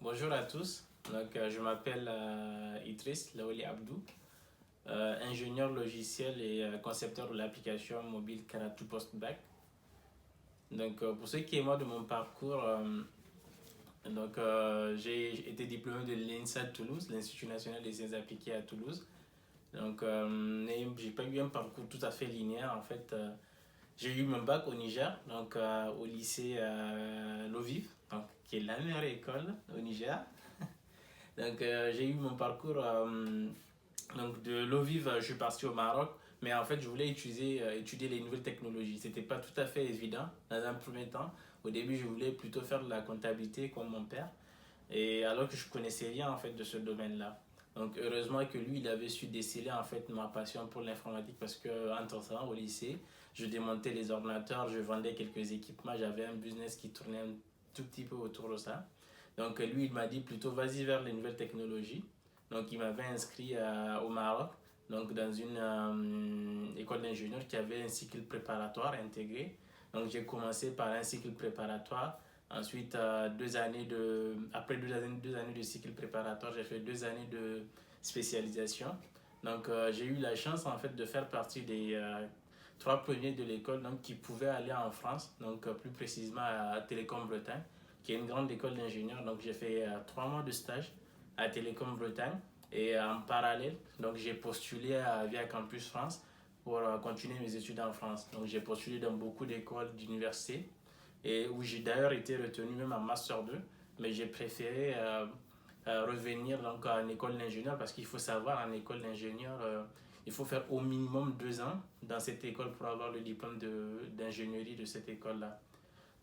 Bonjour à tous. Je m'appelle Idriss Laoli Abdou, ingénieur logiciel et concepteur de l'application mobile Karatou Postbac. Pour ce qui est moi de mon parcours, j'ai été diplômé de l'INSA de Toulouse, l'Institut national des sciences appliquées à Toulouse. J'ai pas eu un parcours tout à fait linéaire en fait. J'ai eu mon bac au Niger, au lycée Loviv, qui est la meilleure école au Niger. J'ai eu mon parcours de Loviv, je suis parti au Maroc, mais en fait je voulais étudier les nouvelles technologies. C'était pas tout à fait évident dans un premier temps. Au début je voulais plutôt faire de la comptabilité comme mon père, et alors que je connaissais rien en fait de ce domaine-là. Donc heureusement que lui il avait su déceler en fait ma passion pour l'informatique, parce que entre temps au lycée je démontais les ordinateurs, je vendais quelques équipements, j'avais un business qui tournait un tout petit peu autour de ça. Donc lui, il m'a dit plutôt vas-y vers les nouvelles technologies. Donc il m'avait inscrit au Maroc, donc dans une école d'ingénieur qui avait un cycle préparatoire intégré. Donc j'ai commencé par un cycle préparatoire. Ensuite, après deux années de cycle préparatoire, j'ai fait 2 années de spécialisation. J'ai eu la chance en fait de faire partie des 3 premiers de l'école qui pouvaient aller en France, plus précisément à Télécom Bretagne, qui est une grande école d'ingénieurs. Donc j'ai fait 3 mois de stage à Télécom Bretagne, et en parallèle, j'ai postulé à Via Campus France pour continuer mes études en France. Donc j'ai postulé dans beaucoup d'écoles, d'universités, et où j'ai d'ailleurs été retenu même en Master 2, mais j'ai préféré revenir en école d'ingénieur, parce qu'il faut savoir, en école d'ingénieur, il faut faire au minimum 2 ans dans cette école pour avoir le diplôme d'ingénierie de cette école-là.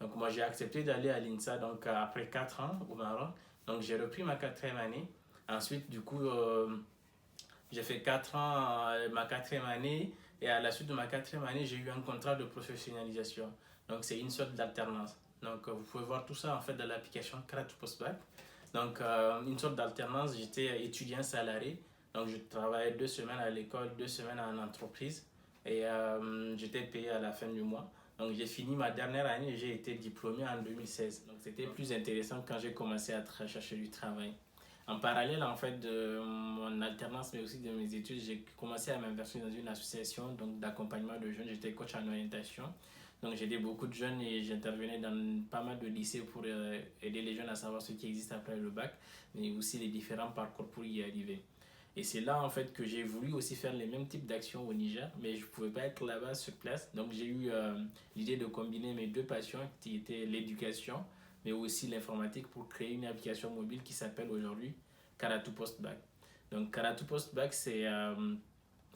Donc moi j'ai accepté d'aller à l'INSA après 4 ans au Maroc. Donc j'ai repris ma quatrième année. Ensuite j'ai fait 4 ans ma quatrième année, et à la suite de ma quatrième année j'ai eu un contrat de professionnalisation. Donc c'est une sorte d'alternance. Vous pouvez voir tout ça en fait dans l'application Karatou Postbac. Une sorte d'alternance, j'étais étudiant salarié. Donc je travaillais 2 semaines à l'école, 2 semaines en entreprise, et j'étais payé à la fin du mois. Donc j'ai fini ma dernière année et j'ai été diplômé en 2016. Donc c'était plus intéressant quand j'ai commencé à chercher du travail. En parallèle en fait de mon alternance, mais aussi de mes études, j'ai commencé à m'inverser dans une association d'accompagnement de jeunes. J'étais coach en orientation. Donc j'aidais beaucoup de jeunes et j'intervenais dans pas mal de lycées pour aider les jeunes à savoir ce qui existe après le bac, mais aussi les différents parcours pour y arriver. Et c'est là en fait que j'ai voulu aussi faire les mêmes types d'actions au Niger, mais je ne pouvais pas être là-bas sur place. Donc j'ai eu l'idée de combiner mes deux passions, qui étaient l'éducation, mais aussi l'informatique, pour créer une application mobile qui s'appelle aujourd'hui Karatou Postbac. Donc Karatou Postbac, c'est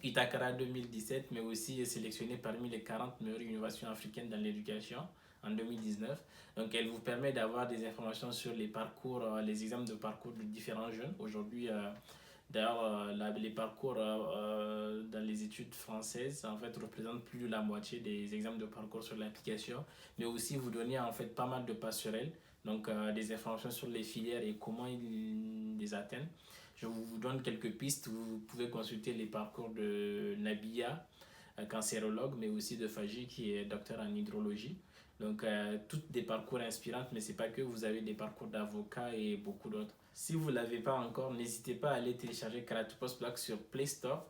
Itakara 2017, mais aussi sélectionné parmi les 40 meilleures innovations africaines dans l'éducation en 2019. Donc elle vous permet d'avoir des informations sur les parcours, les exemples de parcours de différents jeunes. Aujourd'hui, d'ailleurs, les parcours dans les études françaises en fait représentent plus de la moitié des exemples de parcours sur l'application, mais aussi vous donner en fait pas mal de passerelles, des informations sur les filières et comment ils les atteignent. Je vous donne quelques pistes. Vous pouvez consulter les parcours de Nabia, cancérologue, mais aussi de Faji, qui est docteur en hydrologie. Toutes des parcours inspirants, mais c'est pas que, vous avez des parcours d'avocats et beaucoup d'autres. Si vous ne l'avez pas encore, n'hésitez pas à aller télécharger Karatou Postbac sur Play Store,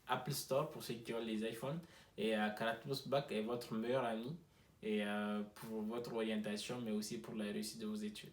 Apple Store pour ceux qui ont les iPhones. Et Karatou Postbac est votre meilleur ami, et pour votre orientation, mais aussi pour la réussite de vos études.